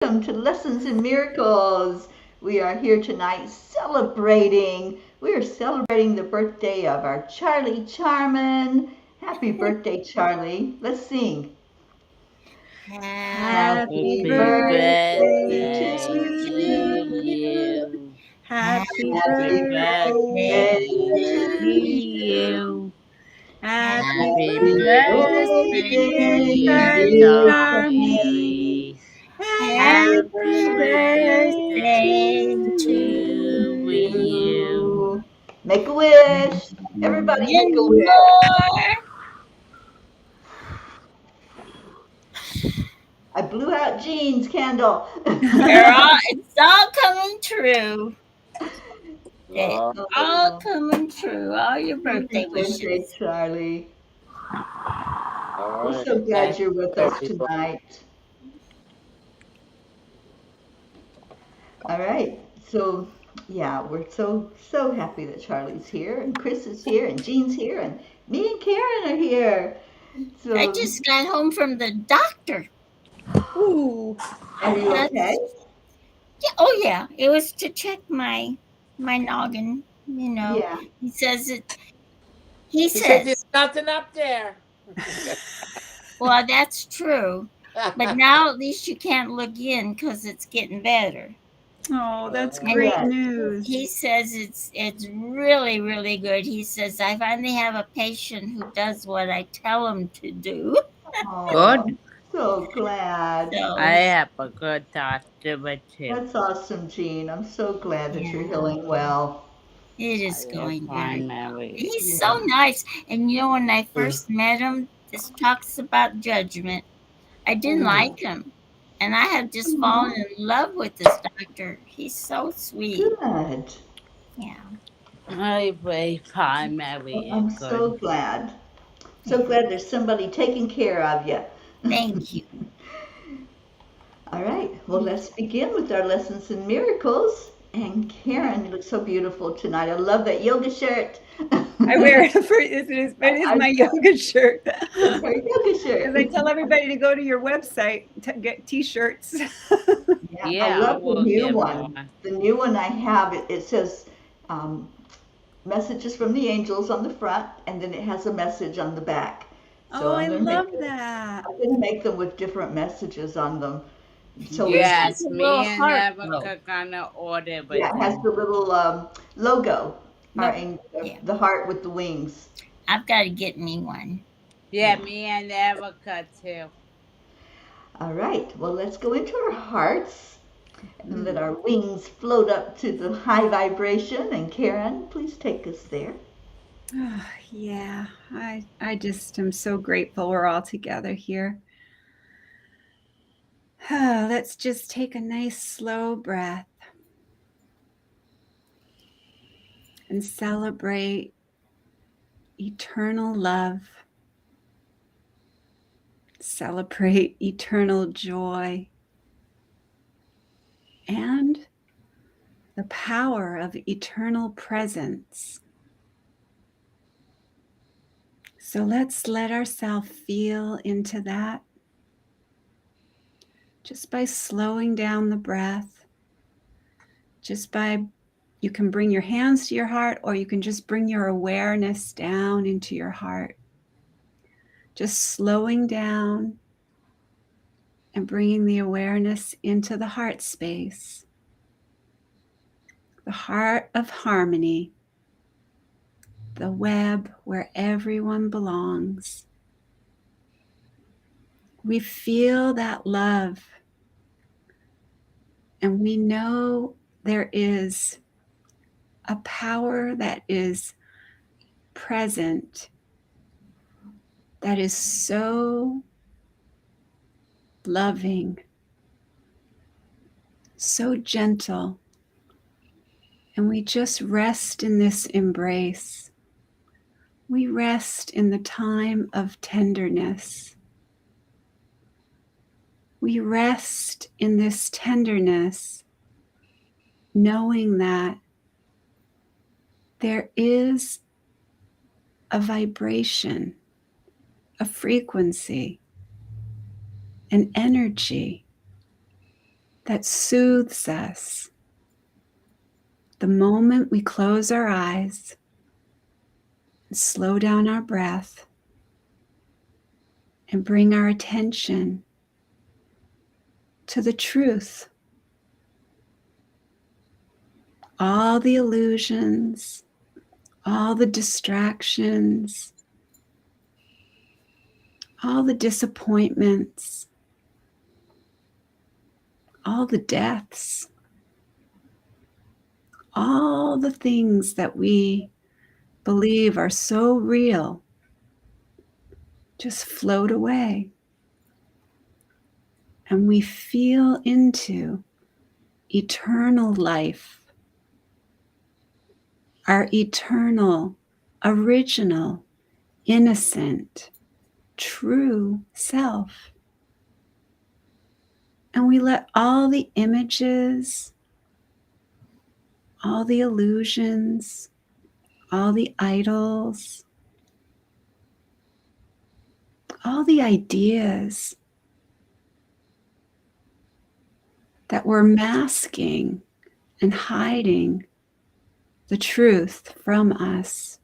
welcome to Lessons in Miracles. We are here tonight we are celebrating the birthday of our Charlie Charman. Happy birthday, Charlie. Let's sing. Happy Happy birthday birthday to to you. you. Happy Happy birthday birthday Birthday to to to you. you. you. Happy Happy Happy birthday, birthday, birthday, dear dear dear Charlie. Charlie. Charlie. Happy Happy Happy birthday birthday birthday to to to you. you. you. Make a wish. Everybody make a And wish. more. I blew out Jean's candle. It's all coming true. It's Oh, all coming true. All your birthday happy birthday, wishes. Charlie. All We're right. so glad Thank you're with you, us everybody. tonight. All right. So, yeah, we're so happy that Charlie's here and Chris is here and Jean's here and me and Karen are here. I So, just got home from the doctor. Ooh. are you okay? That's Yeah, oh yeah. It was to check my noggin. Yeah. He says it. He He said there's says, nothing up there. "Well, that's true, but now at least you can't look in because it's getting better." Oh, that's And great Yes. he news. says it's really really good. He says I finally have a patient who does what I tell him to do. Oh, Good. I'm so glad. I have a good doctor with him. That's awesome, Jean. I'm so glad that you're Yeah, healing well. it is going very well. He's Yeah. so nice. And when I first met him, this talks about judgment. I didn't Mhm. like him. And I have just fallen in love with this doctor. He's so sweet. Good. Yeah. I pray Well, primary I'm is so good. glad. So Yeah. glad there's somebody taking care of you. Thank you. All right. Well, let's begin with our lessons in miracles. And Karen, you look so beautiful tonight. I love that yoga shirt. I wear it for it is my yoga shirt. It's her yoga Because I shirt. tell everybody to go to your website to get t-shirts. Yeah, I Yeah, I love the will new get one. one. The new one I have, it says um, messages from the angels on the front, and then it has a message on the back. So Oh, I love that. I'm gonna make them with different messages on them. So Yes, me and Erica gonna order with yeah, it has you. the little logo, No, Yeah. the heart with the wings. I've got to get me one. Yeah, me and Erica too. All right, well, let's go into our hearts and let Mm. our wings float up to the high vibration. And Karen, please take us there. Yeah, I just am so grateful we're all together here. Let's just take a nice slow breath and celebrate eternal love. Celebrate eternal joy and the power of eternal presence. So let's let ourselves feel into that just by slowing down the breath, just by you can bring your hands to your heart, or you can just bring your awareness down into your heart. Just slowing down and bringing the awareness into the heart space, the heart of harmony, the web where everyone belongs. We feel that love, and we know there is a power that is present, that is so loving, so gentle. And we just rest in this embrace. We rest in the time of tenderness. We rest in this tenderness, knowing that there is a vibration, a frequency, an energy that soothes us. The moment we close our eyes and slow down our breath and bring our attention to the truth, all the illusions, all the distractions, all the disappointments, all the deaths, all the things that we believe are so real just float away. And we feel into eternal life, our eternal, original, innocent, true self. And we let all the images, all the illusions, all the idols, all the ideas that were masking and hiding the truth from us,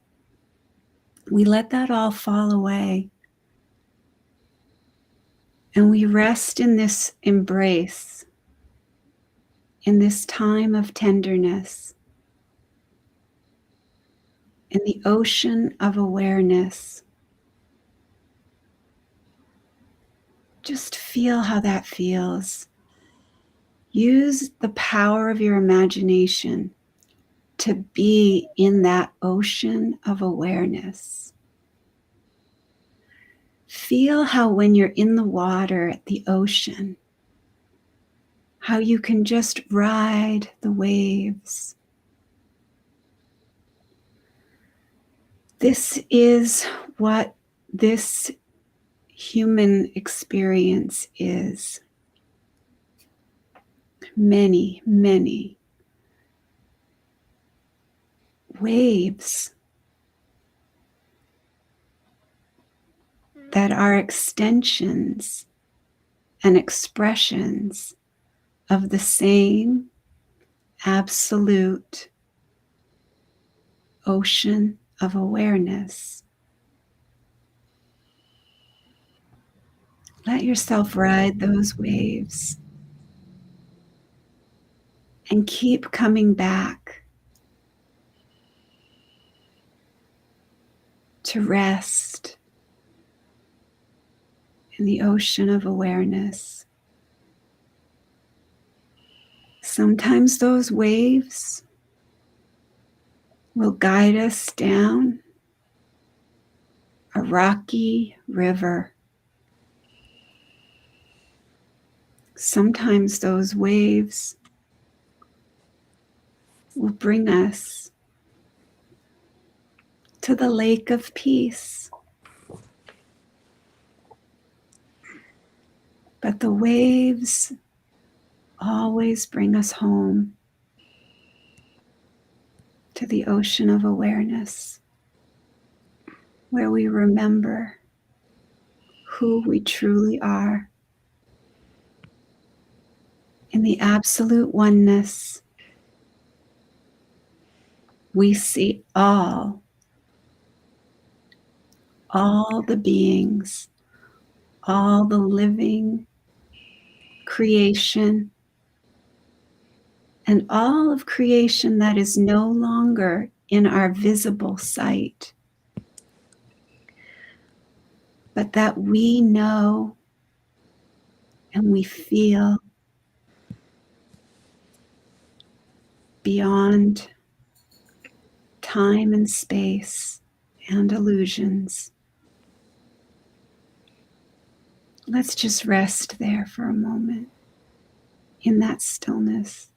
we let that all fall away. And we rest in this embrace, in this time of tenderness, in the ocean of awareness. Just feel how that feels. Use the power of your imagination to be in that ocean of awareness. Feel how when you're in the water at the ocean, how you can just ride the waves. This is what this human experience is. Many, many waves that are extensions and expressions of the same absolute ocean of awareness. Let yourself ride those waves and keep coming back to rest in the ocean of awareness. Sometimes those waves will guide us down a rocky river. Sometimes those waves will bring us to the lake of peace. But the waves always bring us home to the ocean of awareness, where we remember who we truly are. In the absolute oneness, we see all the beings, all the living creation, and all of creation that is no longer in our visible sight, but that we know and we feel beyond time and space and illusions. Let's just rest there for a moment in that stillness.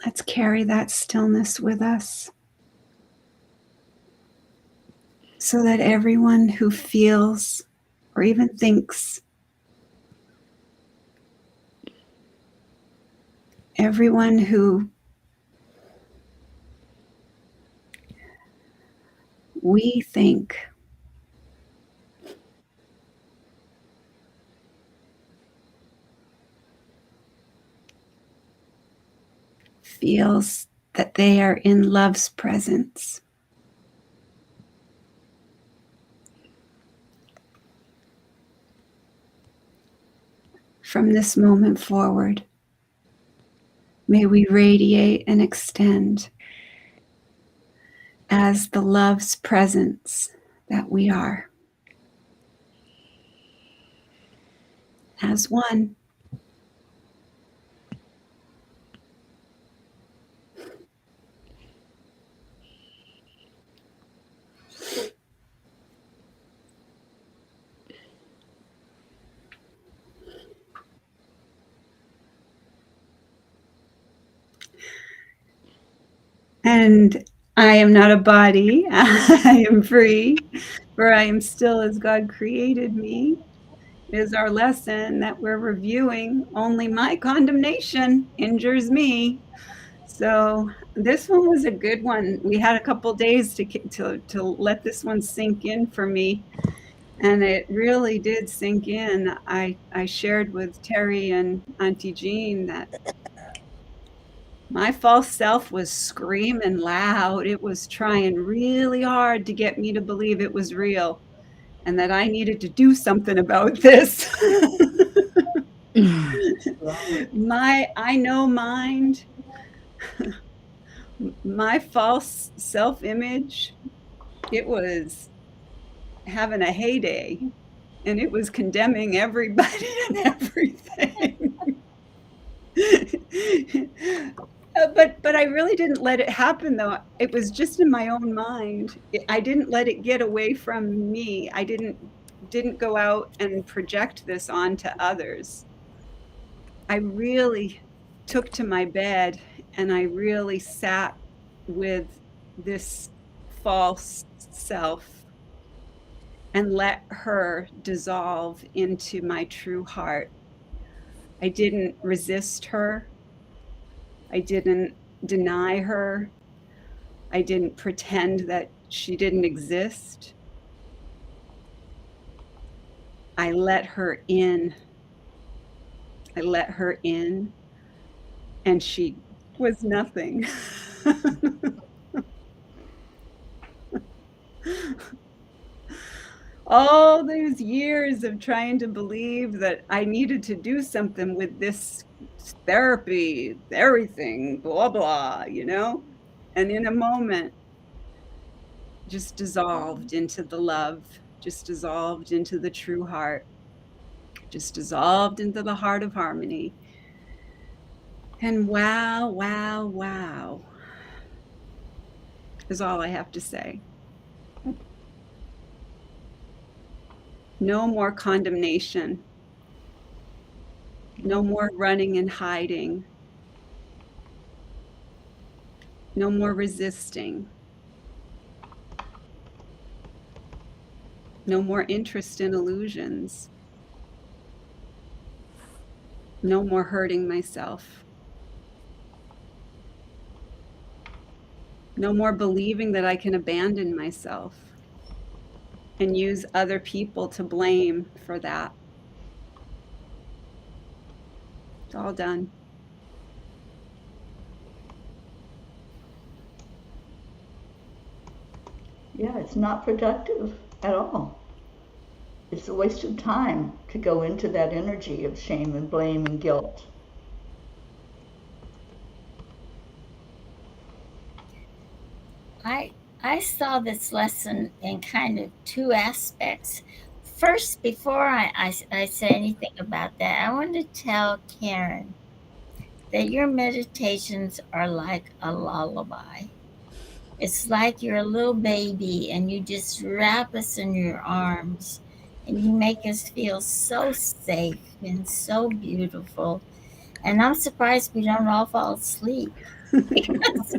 Let's carry that stillness with us. so that everyone who feels or even thinks, everyone who we think feels that they are in love's presence. From this moment forward, may we radiate and extend as the love's presence that we are. As one. And I am not a body, I am free, for I am still as God created me. It is our lesson that we're reviewing. Only my condemnation injures me. So this one was a good one. We had a couple days to let this one sink in for me. And it really did sink in. I shared with Teri and Auntie Jean that my false self was screaming loud. It was trying really hard to get me to believe it was real and that I needed to do something about this. My I know mind, my false self-image, it was having a heyday and it was condemning everybody and everything. But I really didn't let it happen, though. It was just in my own mind. I didn't let it get away from me. I didn't go out and project this onto others. I really took to my bed and I really sat with this false self and let her dissolve into my true heart. I didn't resist her. I didn't deny her. I didn't pretend that she didn't exist. I let her in. I let her in, and she was nothing. All those years of trying to believe that I needed to do something with this therapy, everything, blah, blah, you know? And in a moment, just dissolved into the love, just dissolved into the true heart, just dissolved into the heart of harmony. And wow, wow, wow is all I have to say. No more condemnation. No more running and hiding. No more resisting. No more interest in illusions. No more hurting myself. No more believing that I can abandon myself and use other people to blame for that. It's all done. Yeah, it's not productive at all. It's a waste of time to go into that energy of shame and blame and guilt. I saw this lesson in kind of two aspects. First, before I say anything about that, I want to tell Karen that your meditations are like a lullaby. It's like you're a little baby and you just wrap us in your arms and you make us feel so safe and so beautiful. And I'm surprised we don't all fall asleep because,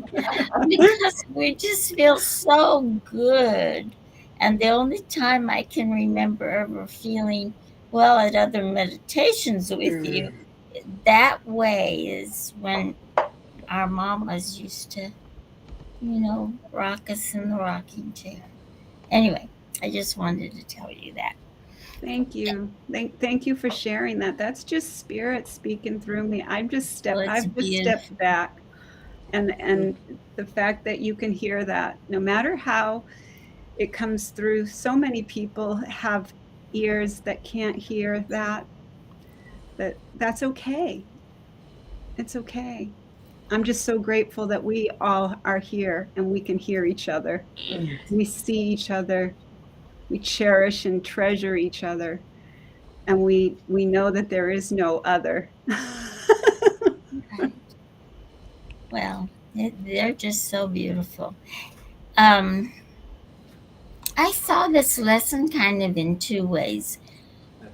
because we just feel so good And the only time I can remember ever feeling well at other meditations with you that way is when our mamas used to, rock us in the rocking chair. Anyway, I just wanted to tell you that. Thank you. Thank you for sharing that. That's just spirit speaking through me. Well, it's I've just stepped beautiful. back, and the fact that you can hear that, no matter how it comes through, so many people have ears that can't hear that, that's okay. It's okay. I'm just so grateful that we all are here and we can hear each other. We see each other. We cherish and treasure each other. And we know that there is no other. Right. Well, they're just so beautiful. Um, I saw this lesson kind of in two ways.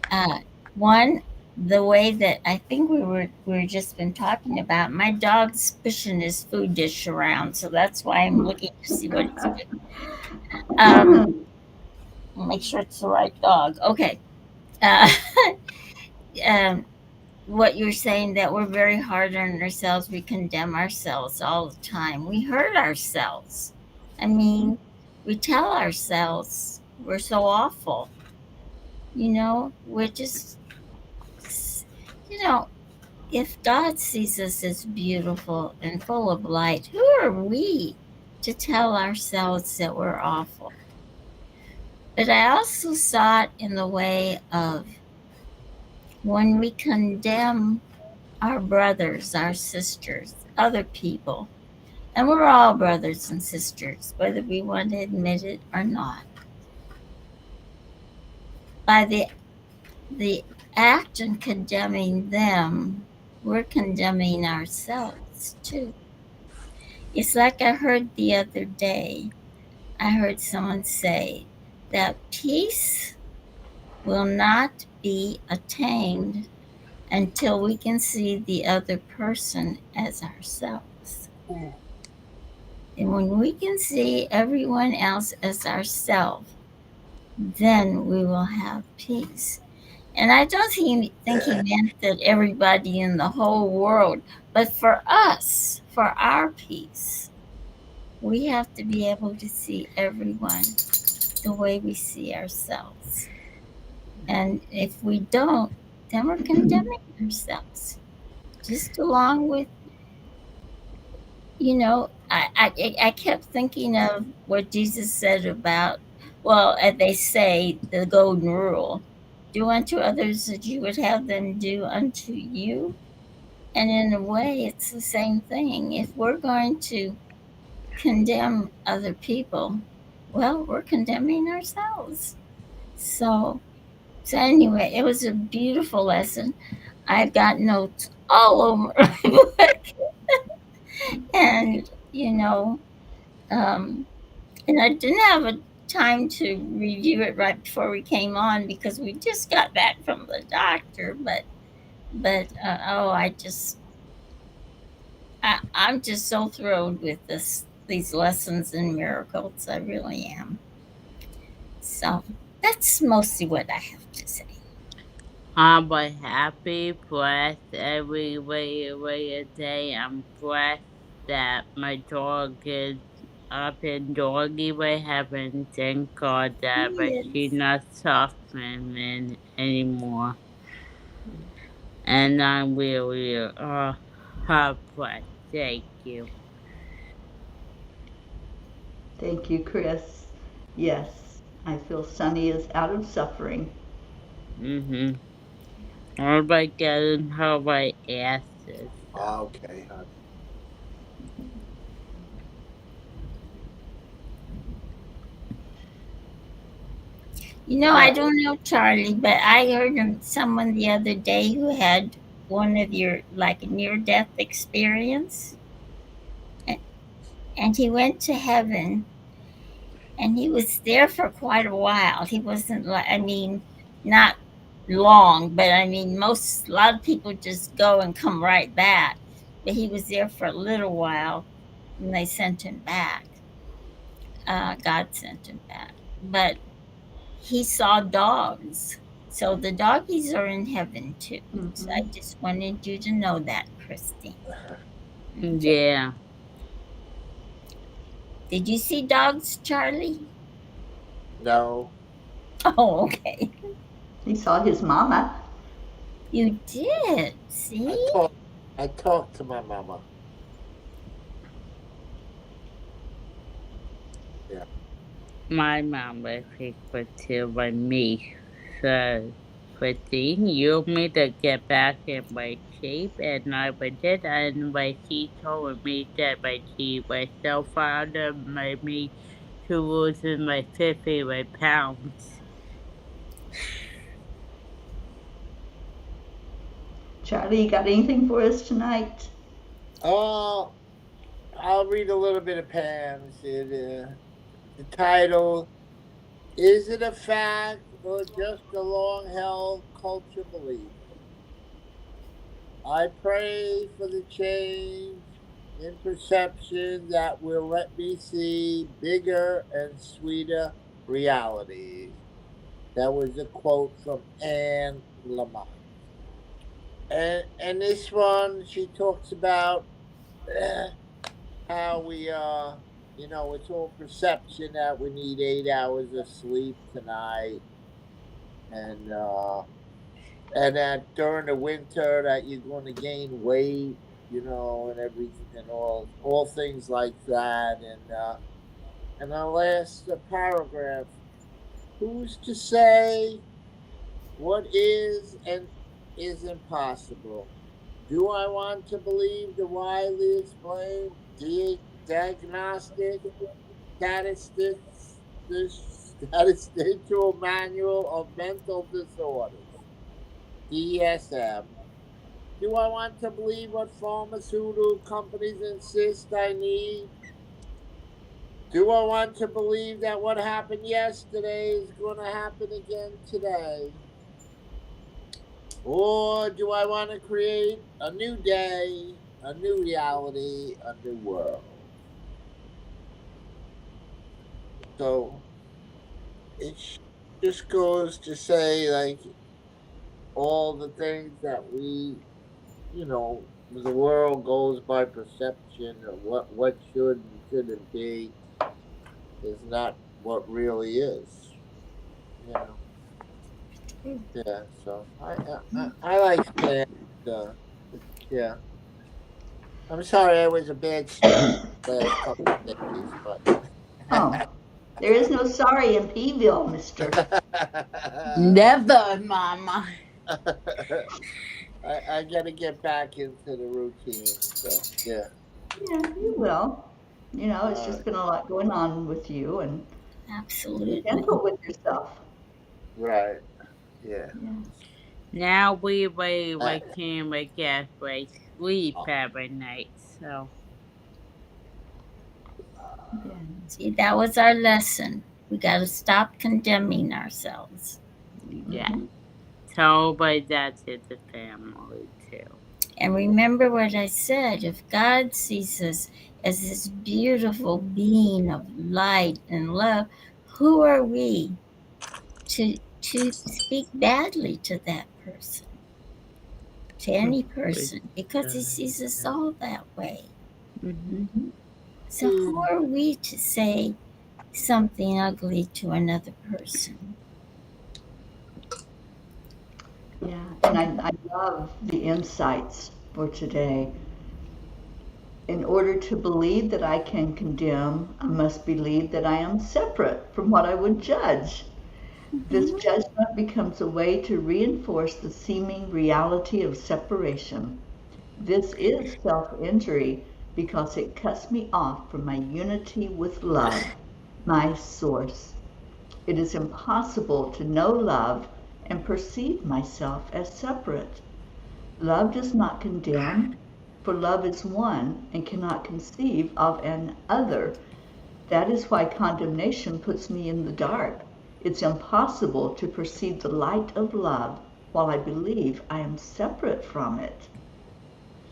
Uh, One, the way that I think we were just been talking about. My dog's pushing his food dish around, so that's why I'm looking to see what he's doing. Um, make sure it's the right dog. Okay. Uh, um, what you're saying, that we're very hard on ourselves. We condemn ourselves all the time. We hurt ourselves. I mean, we tell ourselves we're so awful. We're just, you know, if God sees us as beautiful and full of light, who are we to tell ourselves that we're awful? But I also saw it in the way of when we condemn our brothers, our sisters, other people, and we're all brothers and sisters, whether we want to admit it or not. By the act in condemning them, we're condemning ourselves too. It's like I heard the other day, I heard someone say that peace will not be attained until we can see the other person as ourselves. And when we can see everyone else as ourselves, then we will have peace. And I don't think he meant that everybody in the whole world, but for us, for our peace, we have to be able to see everyone the way we see ourselves. And if we don't, then we're condemning ourselves. Just along with, I kept thinking of what Jesus said about, well, they say the golden rule: do unto others as you would have them do unto you. And in a way, it's the same thing. If we're going to condemn other people, well, we're condemning ourselves. So anyway, it was a beautiful lesson. I've got notes all over my book, and um, and I didn't have a time to review it right before we came on because we just got back from the doctor. But oh, I'm just so thrilled with these lessons and miracles. I really am. So that's mostly what I have to say. I'm a happy, blessed every a day. I'm blessed that my dog is up in doggy way heaven. Thank God that, but she's Yes. not suffering anymore. And I'm really blessed. Thank you. Thank you, Chris. Yes, I feel Sunny is out of suffering. Mm-hmm. How about getting her my asses? Okay, honey. I Uh, don't know, Charlie, but I heard someone the other day who had one of your like near death experience, a- and he went to heaven, and he was there for quite a while. He wasn't like, I mean, not long, but I mean, a lot of people just go and come right back, but he was there for a little while, and they sent him back. God sent him back. but he saw dogs. So the doggies are in heaven too. So I just wanted you to know that, Christine. Yeah. Did you see dogs, Charlie? No. Oh, okay. He saw his mama. You did. See? I talked to my mama. Yeah. My mom was frequent too by me. So, Christine, you me to get back in my shape, and I did. And when she told me that my she was so fond of me to losing my 51 pounds. Charlie, you got anything for us tonight? Oh, I'll read a little bit of Pam's. The title, Is It a Fact or Just a Long-Held Culture Belief? I pray for the change in perception that will let me see bigger and sweeter realities. That was a quote from Anne Lamott. And this one, she talks about how we it's all perception that we need 8 hours of sleep tonight, and that during the winter that you're going to gain weight, and everything, and all things like that, and our last paragraph: Who's to say what is and isn't possible? Do I want to believe the widely explained diagnostic statistics, the statistical manual of mental disorders, DSM? Do I want to believe what pharmaceutical companies insist I need? Do I want to believe that what happened yesterday is going to happen again today? Or do I want to create a new day, a new reality, a new world? So it just goes to say, like, all the things that the world goes by perception of what should and shouldn't be is not what really is. You know. Yeah. So I like Stan. Yeah. I'm sorry I was a bad student the last couple of days, but. Oh, there is no sorry in Peeville, mister. Never, Mama. I got to get back into the routine. So yeah. Yeah, you will. It's All just right. been a lot going on with you, and be Absolutely. gentle with yourself. Right. Yeah. Yeah. Now we Uh, can get right sleep oh, every night. So, Yeah. See, that was our lesson. We got to stop condemning ourselves. yeah. Mhm. Tell my that to the family too. And remember what I said, if God sees us as this beautiful being of light and love, who are we to speak badly to that person, to any person, because he sees us all that way. Mm-hmm. Mhm. So who are we to say something ugly to another person? Yeah, and I love the insights for today. In order to believe that I can condemn, I must believe that I am separate from what I would judge. This Mhm. judgment becomes a way to reinforce the seeming reality of separation. This is self-injury because it cuts me off from my unity with love, my source. It is impossible to know love and perceive myself as separate. Love does not condemn, for love is one and cannot conceive of an other. That is why condemnation puts me in the dark. It's impossible to perceive the light of love while I believe I am separate from it.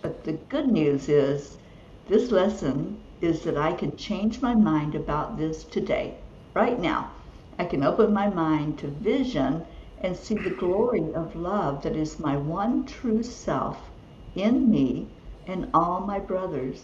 But the good news is, this lesson is that I can change my mind about this today, right now. I can open my mind to vision and see the glory of love that is my one true self in me and all my brothers.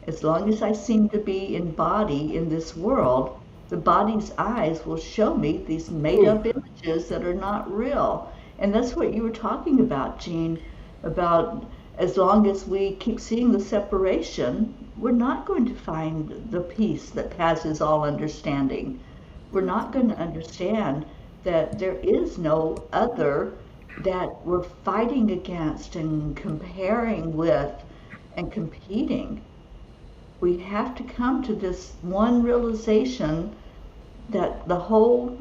As long as I seem to be in body in this world, the body's eyes will show me these made up images that are not real. And that's what you were talking about, Jean, about as long as we keep seeing the separation, we're not going to find the peace that passes all understanding. We're not going to understand that there is no other that we're fighting against and comparing with and competing. We have to come to this one realization that the whole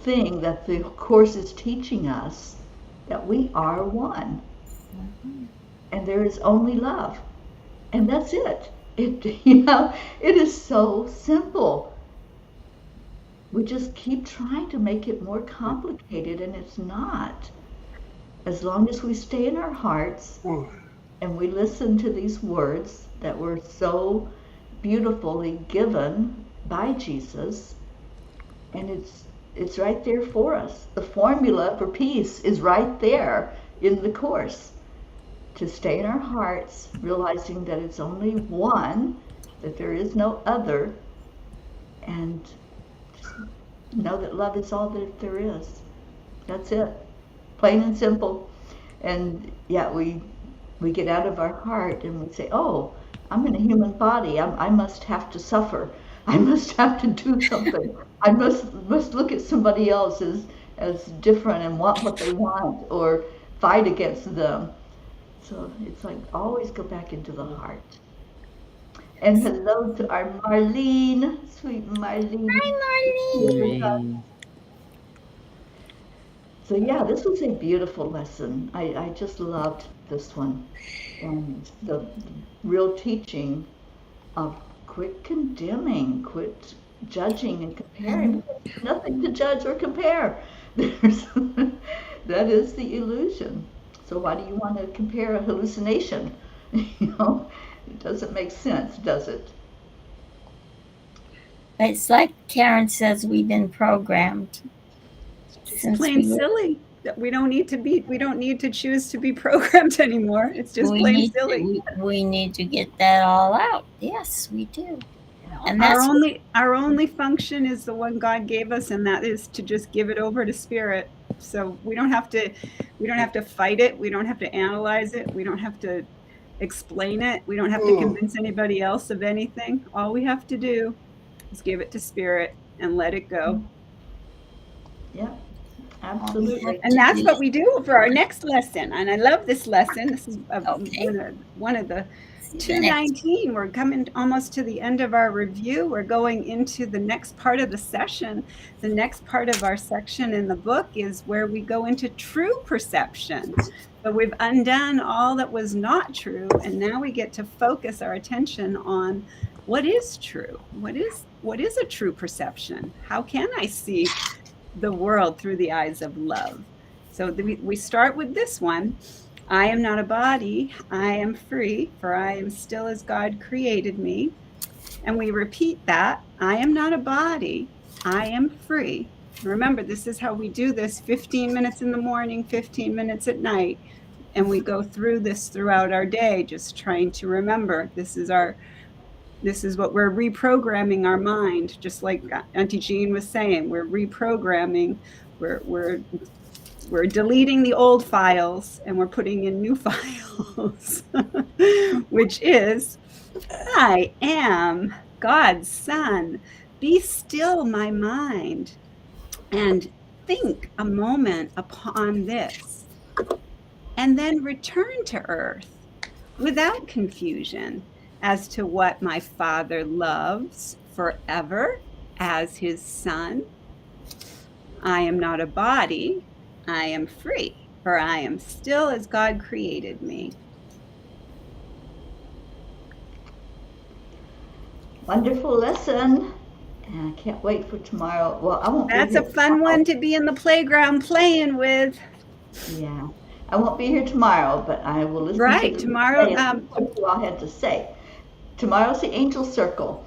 thing that the Course is teaching us, that we are one. And there is only love. And that's it. It is so simple. We just keep trying to make it more complicated, and it's not. As long as we stay in our hearts and we listen to these words that were so beautifully given by Jesus, and it's right there for us. The formula for peace is right there in the Course. To stay in our hearts, realizing that it's only one, that there is no other, and just know that love is all that there is. That's it. Plain and simple. And yet we get out of our heart and we say, oh, I'm in a human body. I must have to suffer. I must have to do something. I must look at somebody else as different and want what they want or fight against them. So it's like always go back into the heart. And hello to our Marlene, sweet Marlene. Hi, Marlene. So yeah, this was a beautiful lesson. I just loved this one. And the real teaching of quit condemning, quit judging and comparing. There's nothing to judge or compare. That is the illusion. So why do you want to compare a hallucination? It doesn't make sense, does it? It's like Karen says, we've been programmed. It's plain silly. We don't need to choose to be programmed anymore. It's just plain silly. We need to get that all out. Yes, we do. And our only function is the one God gave us, and that is to just give it over to Spirit. So we don't have to fight it. We don't have to analyze it. We don't have to explain it. We don't have to convince anybody else of anything. All we have to do is give it to Spirit and let it go. Yeah, absolutely. And that's what we do for our next lesson. And I love this lesson. This is one of the 219. We're coming almost to the end of our review. We're going into the next part of the session. The next part of our section in the book is where we go into true perception. So we've undone all that was not true, and now we get to focus our attention on what is true. What is a true perception? How can I see the world through the eyes of love? So we start with this one. I am not a body, I am free, for I am still as God created me. And we repeat that, I am not a body, I am free. Remember, this is how we do this, 15 minutes in the morning, 15 minutes at night. And we go through this throughout our day, just trying to remember, this is what we're reprogramming our mind, just like Auntie Jean was saying, we're reprogramming, we're deleting the old files and we're putting in new files, which is, I am God's son. Be still, my mind, and think a moment upon this, and then return to earth without confusion as to what my Father loves forever as his son. I am not a body, I am free, for I am still as God created me. Wonderful lesson. And I can't wait for tomorrow. Well, I won't. That's a fun one to be in the playground playing with. Yeah, I won't be here tomorrow, but I will listen. Right, to tomorrow. What you all had to say. Tomorrow's the Angel Circle.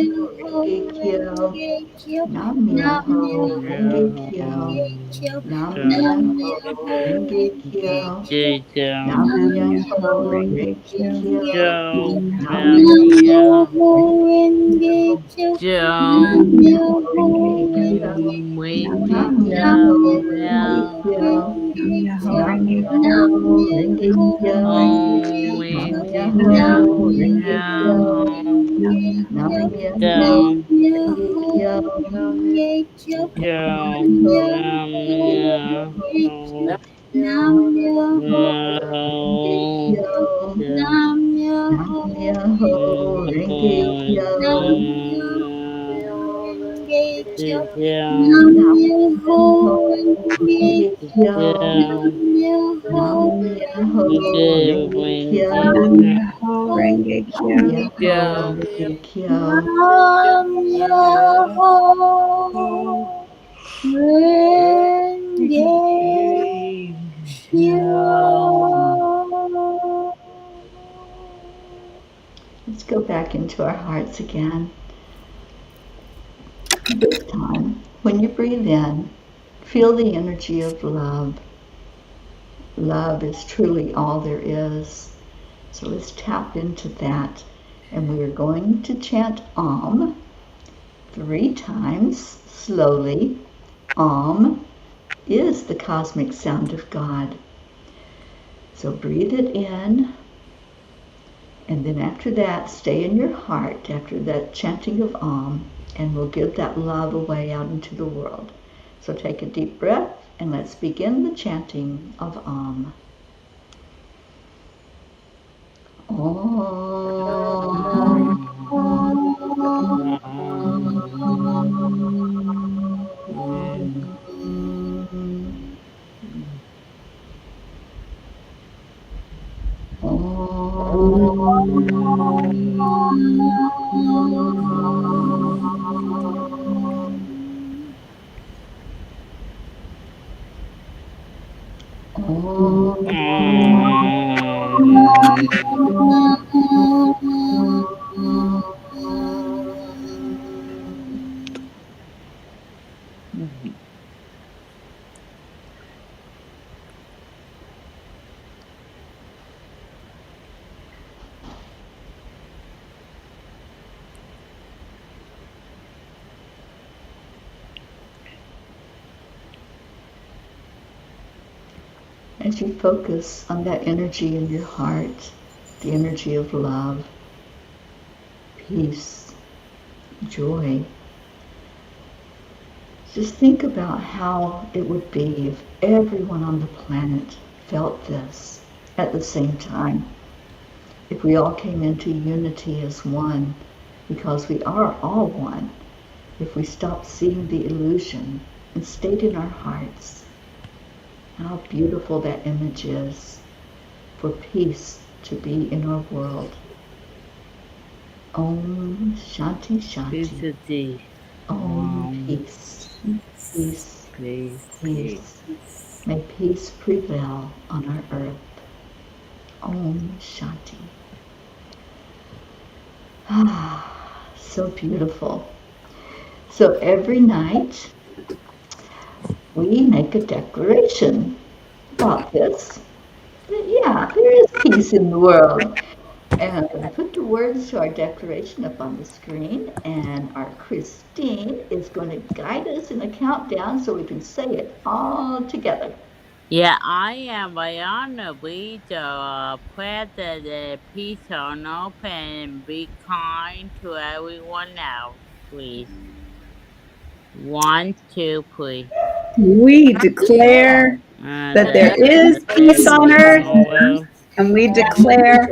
Renge Kyo. Renge Kyo. Nam Nam Myoho Myoho Renge Renge Kyo. Kyo. Nam Nam Myoho Myoho Renge Renge Kyo. Kyo. Nam Nam Myoho Nam-myoho Myoho Renge Renge Kyo. Renge Kyo. Kyo. Nam Nam Myoho Myoho Renge Renge Kyo. Kyo. Nam Nam Nam-myoho Myoho Renge Kyo. Myoho Renge Kyo. Nam Nam-myoho Nam Myoho Renge Myoho Kyo. Renge Kyo. Renge Nam-myoho Kyo. Nam Renge Myoho Nam Renge Myoho Kyo. Renge Om Nam Kyo, Renge Myoho Nam Kyo, Renge Kyo. Myoho Nam Renge Nam Kyo, Myoho Nam Myoho Renge Kyo. Myoho Renge Kyo, Nam Nam Kyo, Myoho Nam Myoho Renge Renge Kyo, Myoho Nam Myoho Renge Myoho Kyo. Renge Kyo, Nam Nam Myoho Myoho Renge Renge Kyo, Kyo. Nam Myoho Renge Kyo, Nam Nam Myoho Myoho Renge Renge Kyo, Kyo. Nam Myoho Nam Myoho Renge Renge Kyo. Nam Myoho Renge Nam Kyo. Myoho Renge Kyo. Nam Myoho Renge Kyo. Let's go back into our hearts again. This time, when you breathe in, feel the energy of love. Love is truly all there is. So let's tap into that. And we are going to chant Om 3 times slowly. Om is the cosmic sound of God. So breathe it in. And then after that, stay in your heart after that chanting of Om, and we'll give that love away out into the world. So take a deep breath, and let's begin the chanting of Om. Om. As you focus on that energy in your heart, the energy of love, peace, joy, just think about how it would be if everyone on the planet felt this at the same time. If we all came into unity as one, because we are all one, if we stopped seeing the illusion and stayed in our hearts, how beautiful that image is for peace to be in our world. Om Shanti Shanti. Peace, Om Peace. Peace. peace, peace. Peace. May peace prevail on our earth. Om Shanti. Ah, so beautiful. So every night we make a declaration about this. That, yeah, there is peace in the world. And I'm going to put the words to our declaration up on the screen, and our Christine is going to guide us in a countdown so we can say it all together. Yeah, I am Bayana. We pray that the peace on open and be kind to everyone else, please. 1, 2, please. We Yeah. declare And that there And is peace there's on peace earth, over, and we And declare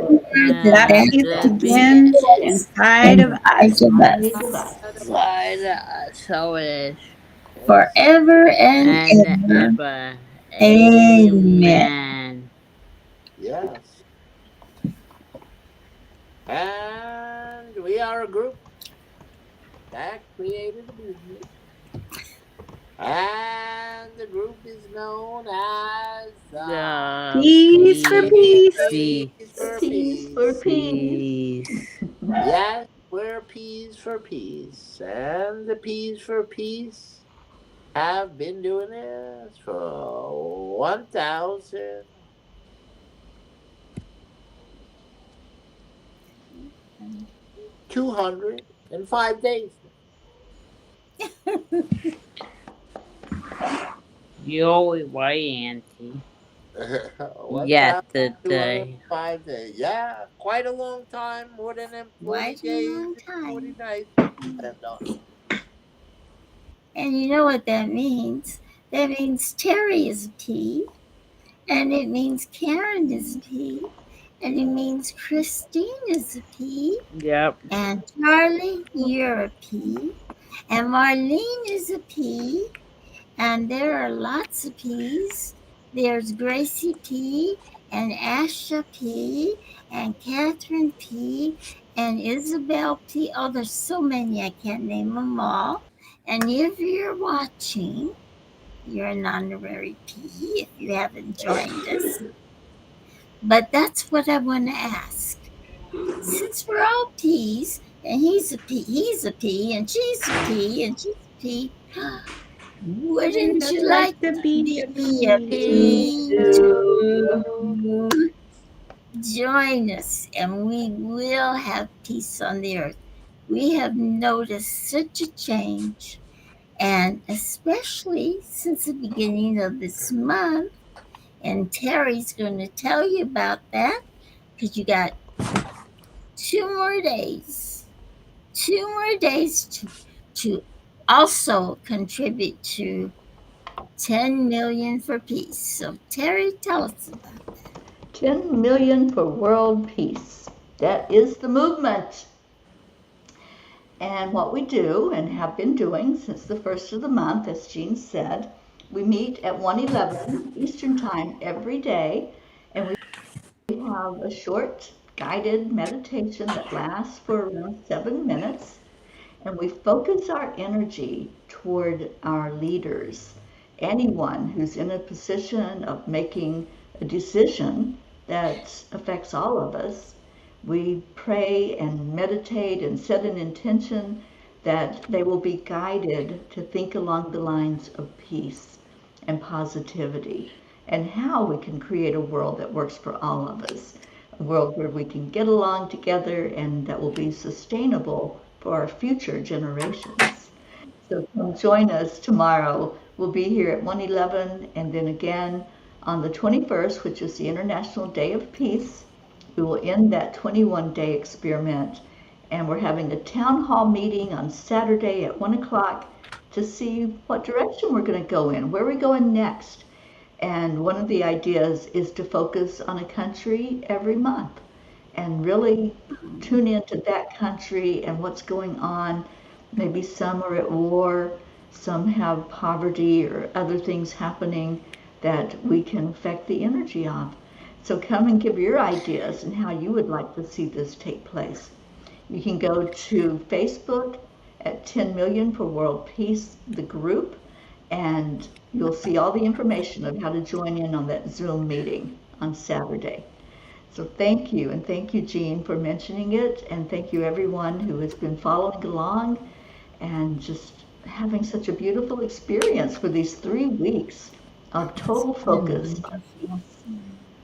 that and peace the peace begins inside of us. inside of us. inside us, so it is. yes. Forever and And ever. ever. Amen. Amen. Yes. And we are a group that created a movement. And the group is known as The Peace for peace, peace. Peace for Peace for Peace. peace. peace. Yes, we're Peace for Peace. And the Peace for Peace have been doing this for 1,205 days. You're right, Auntie. time? yesterday. 205 days. Yeah, quite a long time. More than them 40 Quite a days long and 40 time. nights. And, And you know what that means? That means Terry is a P, and it means Karen is a P, and it means Christine is a P, Yep. and Charlie, you're a P, and Marlene is a P, and there are lots of P's. There's Gracie P, and Asha P, and Catherine P, and Isabel P. Oh, there's so many, I can't name them all. And if you're watching, you're an honorary P if you haven't joined us. But that's what I want to ask. Since we're all P's, and he's a P, and she's a P, and she's a P, wouldn't I'd you like like to to be a be a P. Me P too. too? Join us, and we will have peace on the earth. We have noticed such a change, and especially since the beginning of this month. And Terry's going to tell you about that because you got 2 more days, 2 more days to also contribute to 10 million for peace. So Terry, tell us about that. 10 million for world peace. That is the movement. And what we do and have been doing since the first of the month, as Jean said, we meet at 1:11 Eastern Time every day, and we have a short guided meditation that lasts for around 7 minutes. And we focus our energy toward our leaders, anyone who's in a position of making a decision that affects all of us. We pray and meditate and set an intention that they will be guided to think along the lines of peace and positivity and how we can create a world that works for all of us, a world where we can get along together and that will be sustainable for our future generations. So come join us tomorrow. We'll be here at 1:11 and then again on the 21st, which is the International Day of Peace. We will end that 21-day experiment, and we're having a town hall meeting on Saturday at 1 o'clock to see what direction we're going to go in, where we're going next. And one of the ideas is to focus on a country every month and really tune into that country and what's going on. Maybe some are at war, some have poverty or other things happening that we can affect the energy of. So come and give your ideas and how you would like to see this take place. You can go to Facebook at 10 Million for World Peace, the group, and you'll see all the information of how to join in on that Zoom meeting on Saturday. So thank you, and thank you, Jean, for mentioning it, and thank you everyone who has been following along and just having such a beautiful experience for these 3 weeks of It's total been focus on wonderful. peace.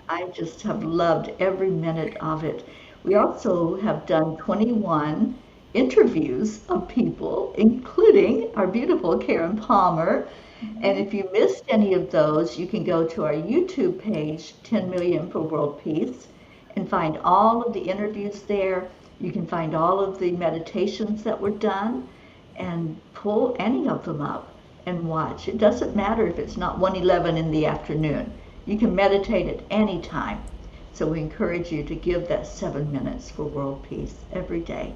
I just have loved every minute of it. We also have done 21 interviews of people, including our beautiful Karen Palmer. And if you missed any of those, you can go to our YouTube page, 10 Million for World Peace, and find all of the interviews there. You can find all of the meditations that were done and pull any of them up and watch. It doesn't matter if it's not 1:11 in the afternoon. You can meditate at any time. So we encourage you to give that 7 minutes for world peace every day.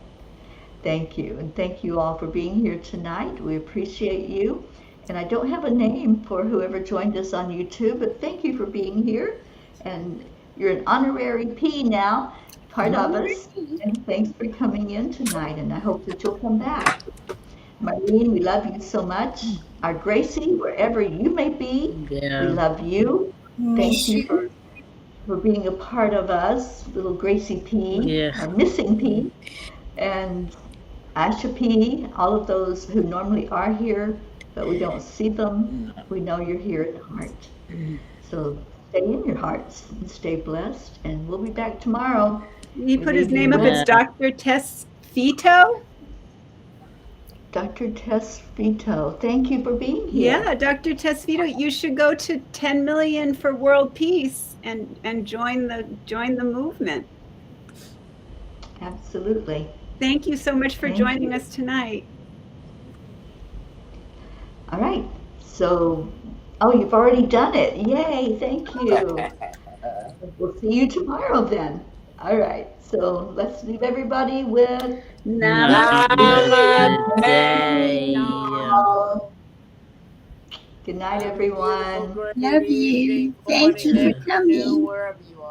Thank you. And thank you all for being here tonight. We appreciate you. And I don't have a name for whoever joined us on YouTube, but thank you for being here. And you're an honorary P now, part of us. And thanks for coming in tonight. And I hope that you'll come back. Marlene, we love you so much. Our Gracie, wherever you may be, we Yeah. love you. Thank Miss you you. for being a part of us, little Gracie P, Yeah. our missing P, and Asha P, all of those who normally are here, but we don't see them. We know you're here in heart. So stay in your hearts and stay blessed, and we'll be back tomorrow. He We put his leave you name up with as Yeah. Dr. Tess Fito. Dr. Tesfito, thank you for being here. Yeah, Dr. Tesfito, you should go to 10 million for world peace and join the movement. Absolutely. Thank you so much for Thank joining you. us tonight. All right. So, oh, you've already done it. Yay, thank you. We'll see you tomorrow then. All right. So let's leave everybody with Namaste. Namaste. good night, Have a beautiful, everyone. great Love evening, you. Thank morning, you for afternoon, coming. wherever you are.